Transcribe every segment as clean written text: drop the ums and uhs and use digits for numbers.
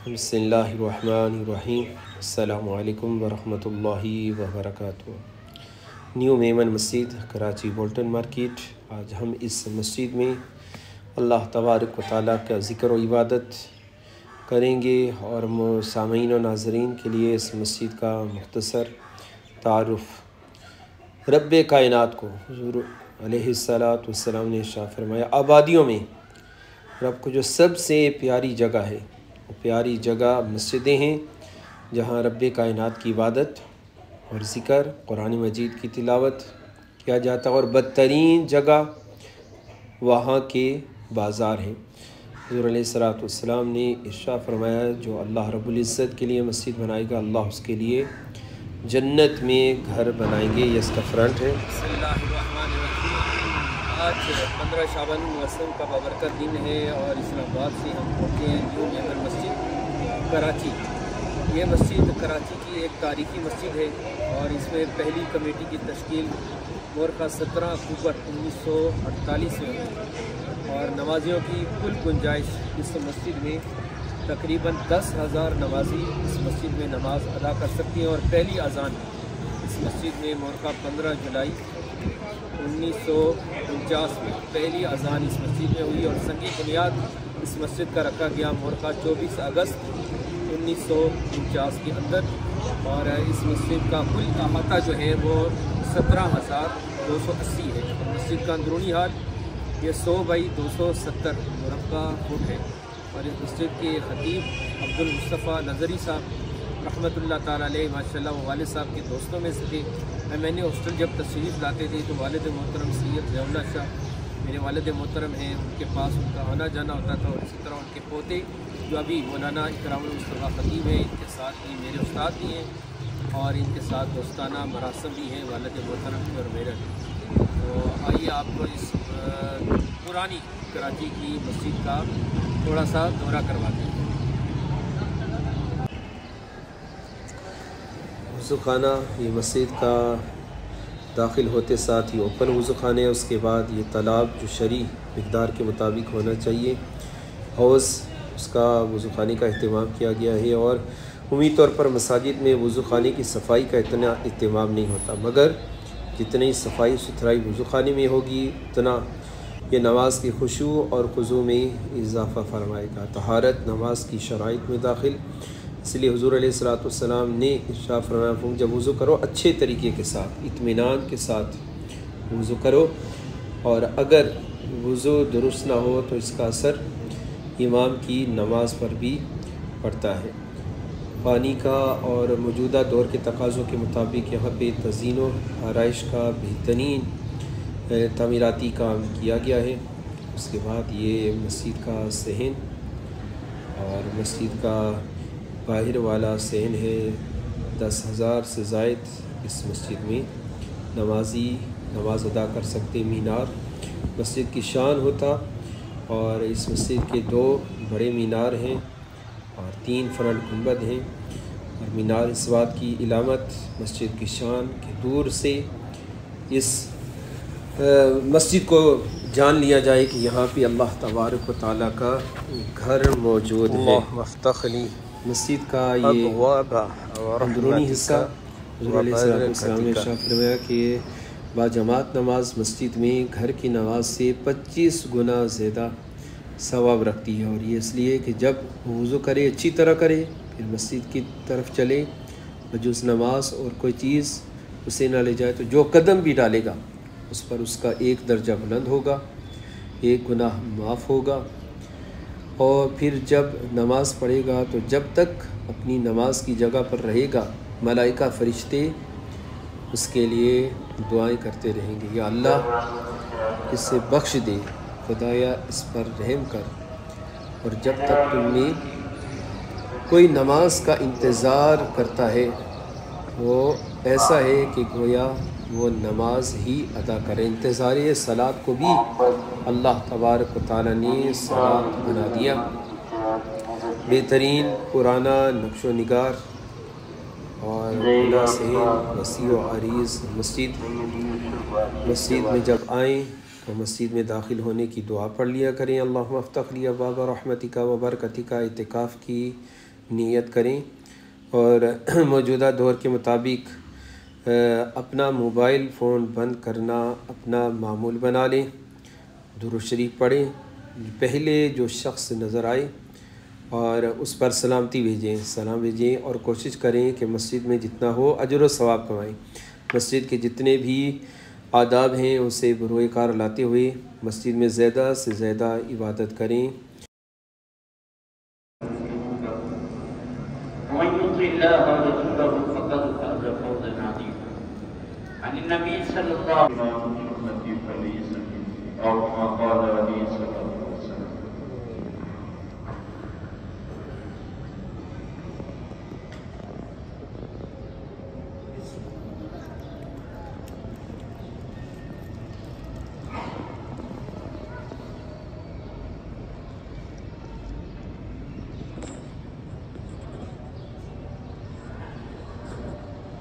بسم اللہ الرحمن الرحیم۔ السلام علیکم ورحمۃ اللہ وبرکاتہ۔ نیو میمن مسجد کراچی بولٹن مارکیٹ۔ آج ہم اس مسجد میں اللہ تبارک و تعالیٰ کا ذکر و عبادت کریں گے، اور سامعین و ناظرین کے لیے اس مسجد کا مختصر تعارف۔ رب کائنات کو حضور علیہ السلام نے ارشاد فرمایا، آبادیوں میں رب کو جو سب سے پیاری جگہ ہے، وہ پیاری جگہ مسجدیں ہیں جہاں رب کائنات کی عبادت اور ذکر، قرآن مجید کی تلاوت کیا جاتا ہے، اور بدترین جگہ وہاں کے بازار ہیں۔ حضور علیہ السلام نے ارشاد فرمایا، جو اللہ رب العزت کے لیے مسجد بنائے گا، اللہ اس کے لیے جنت میں گھر بنائیں گے۔ یہ اس کا فرنٹ ہے۔ بسم اللہ الرحمن الرحیم۔ آج 15 شعبان الموسم کا بابرکت دن ہے، اور اسلام آباد سے ہم پہنچے ہیں نیو میمن مسجد کراچی۔ یہ مسجد کراچی کی ایک تاریخی مسجد ہے، اور اس میں پہلی کمیٹی کی تشکیل مورخہ 17 اکتوبر 1948 میں ہوئی، اور نمازیوں کی کل گنجائش اس مسجد میں تقریباً 10,000 نمازی اس مسجد میں نماز ادا کر سکتی ہیں، اور پہلی اذان اس مسجد میں مورخہ 15 جولائی 1949 میں پہلی اذان اس مسجد میں ہوئی، اور سنگ بنیاد اس مسجد کا رکھا گیا مورخہ 24 اگست 1949 کے اندر، اور اس مسجد کا کل احاطہ جو ہے وہ 17,280 ہے۔ مسجد کا اندرونی حال یہ 100 بائی 270 مربع فٹ ہے، اور اس مسجد کے خطیب عبدالمصطفیٰ نظری صاحب رحمۃ اللہ تعالیٰ علیہ، ماشاء اللہ وہ والد صاحب کے دوستوں میں سے تھے۔ میں نے ہاسٹل جب تشریف لاتے تھے تو والد محترم سید ضیاء اللہ شاہ میرے والد محترم ہیں، ان کے پاس ان کا آنا جانا ہوتا تھا، اور اسی طرح ان کے پوتے جو ابھی مولانا اکرام المصطفیٰ خطیب ہیں، ان کے ساتھ بھی میرے استاد بھی ہیں، اور ان کے ساتھ دوستانہ مراسم بھی ہیں والد محترم کی اور میرے۔ تو آئیے آپ کو اس پرانی کراچی کی مسجد کا تھوڑا سا دورہ کرواتے ہیں۔ وضو خانہ، یہ مسجد کا داخل ہوتے ساتھ ہی اوپن وضو خانہ ہے۔ اس کے بعد یہ تالاب جو شرعی مقدار کے مطابق ہونا چاہیے، حوض، اس کا وضو خانے کا اہتمام کیا گیا ہے۔ اور عمومی طور پر مساجد میں وضو خانے کی صفائی کا اتنا اہتمام نہیں ہوتا، مگر جتنی صفائی ستھرائی وضو خانے میں ہوگی اتنا یہ نماز کی خشوع اور خضوع میں اضافہ فرمائے گا۔ طہارت نماز کی شرائط میں داخل، اس لیے حضور علیہ السلام نے ارشاد فرمایا، جب وضو کرو اچھے طریقے کے ساتھ، اطمینان کے ساتھ وضو کرو، اور اگر وضو درست نہ ہو تو اس کا اثر امام کی نماز پر بھی پڑتا ہے۔ پانی کا اور موجودہ دور کے تقاضوں کے مطابق یہاں پہ تزئین و آرائش کا بہترین تعمیراتی کام کیا گیا ہے۔ اس کے بعد یہ مسجد کا صحن، اور مسجد کا باہر والا صحن ہے۔ 10,000 سے زائد اس مسجد میں نمازی نماز ادا کر سکتے۔ مینار مسجد کی شان ہوتا، اور اس مسجد کے 2 بڑے مینار ہیں اور 3 فرنٹ گنبد ہیں، اور مینار اس بات کی علامت مسجد کی شان کہ دور سے اس مسجد کو جان لیا جائے کہ یہاں پہ اللہ تبارک و تعالیٰ کا گھر موجود ہے۔ مسجد کا یہ اندرونی حصہ، حضور علیہ السلام نے ارشاد فرمایا کہ باجماعت نماز مسجد میں گھر کی نماز سے 25 گنا زیادہ ثواب رکھتی ہے، اور یہ اس لیے کہ جب وضو کرے اچھی طرح کرے، پھر مسجد کی طرف چلے، بجز نماز اور کوئی چیز اسے نہ لے جائے، تو جو قدم بھی ڈالے گا اس پر اس کا 1 درجہ بلند ہوگا، 1 گناہ معاف ہوگا۔ اور پھر جب نماز پڑھے گا تو جب تک اپنی نماز کی جگہ پر رہے گا، ملائکہ فرشتے اس کے لیے دعائیں کرتے رہیں گے، یا اللہ اسے بخش دے، خدایا اس پر رحم کر۔ اور جب تک تم میں کوئی نماز کا انتظار کرتا ہے، وہ ایسا ہے کہ گویا وہ نماز ہی ادا کرے۔ انتظار صلاۃ کو بھی اللہ تبارک و تعالیٰ نے صلاۃ بنا دیا۔ بہترین پرانا نقش و نگار اور کھلا صحن، وسیع و عریض مسجد میں جب آئیں تو مسجد میں داخل ہونے کی دعا پڑھ لیا کریں، اللہم افتح لی ابواب رحمتک و برکتک۔ اعتکاف کی نیت کریں اور موجودہ دور کے مطابق اپنا موبائل فون بند کرنا اپنا معمول بنا لیں، درود شریف پڑھیں، پہلے جو شخص نظر آئے اور اس پر سلامتی بھیجیں، سلام بھیجیں، اور کوشش کریں کہ مسجد میں جتنا ہو اجر و ثواب کمائیں۔ مسجد کے جتنے بھی آداب ہیں اسے بروئے کار لاتے ہوئے مسجد میں زیادہ سے زیادہ عبادت کریں۔ عن النبي صلى الله عليه وسلم أو ما قال عليه الصلاة والسلام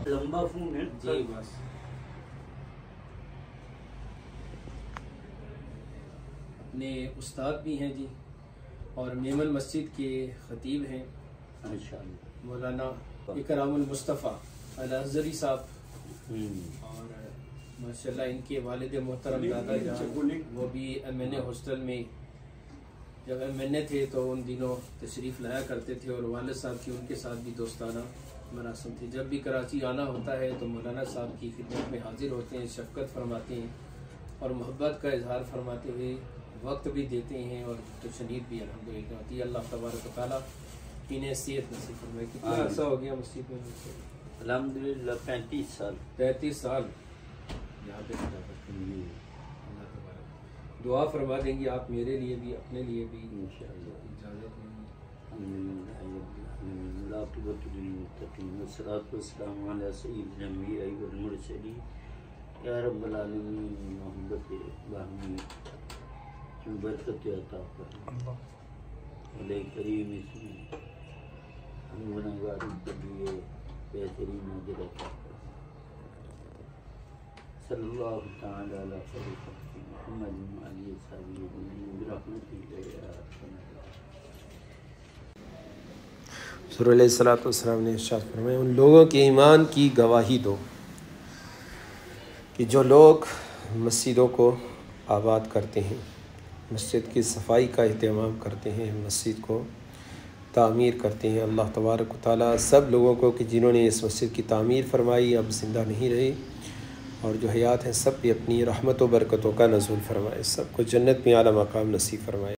لمبا فون ہے جی بس اپنے استاد بھی ہیں جی، اور میمن مسجد کے خطیب ہیں مولانا اکرام المصطفیٰ الازہری صاحب، اور ماشاءاللہ ان کے والد محترم دادا جان وہ بھی MNA ہاسٹل میں جب MNA تھے تو ان دنوں تشریف لایا کرتے تھے، اور والد صاحب کی ان کے ساتھ بھی دوستانہ مراسم تھی۔ جب بھی کراچی آنا ہوتا ہے تو مولانا صاحب کی خدمت میں حاضر ہوتے ہیں، شفقت فرماتے ہیں اور محبت کا اظہار فرماتے ہوئے وقت بھی دیتے ہیں، اور تشنید بھی الحمدللہ ہوتی ہے۔ اللہ تبارک و تعالیٰ انہیں صحت نصیب فرمائے۔ کتنا عرصہ ہو گیا مسجد میں؟ الحمدللہ 35 سال 35 سال یہاں پہ دعا فرما دیں گے آپ میرے لیے بھی، اپنے لیے بھی انشاءاللہ۔ اجازت والصلاة والسلام علی سید الانبیاء والمرسلین۔ یا رب العالمین محبت باہمی برکت عطا فرما، علیہ کریم اس میں ہم گناہگاروں کے لیے بہترین اجر عطا فرما۔ صلی اللہ تعالی علی خیر خلق محمد علیہ وسلم برحمتہ یا ارحم الراحمین۔ حضور علیہ الصلوۃ والسلام نے ارشاد فرمایا، ان لوگوں کے ایمان کی گواہی دو کہ جو لوگ مسجدوں کو آباد کرتے ہیں، مسجد کی صفائی کا اہتمام کرتے ہیں، مسجد کو تعمیر کرتے ہیں۔ اللہ تبارک و تعالیٰ سب لوگوں کو کہ جنہوں نے اس مسجد کی تعمیر فرمائی اب زندہ نہیں رہے اور جو حیات ہیں سب بھی اپنی رحمت و برکتوں کا نزول فرمائے، سب کو جنت میں اعلیٰ مقام نصیب فرمائے۔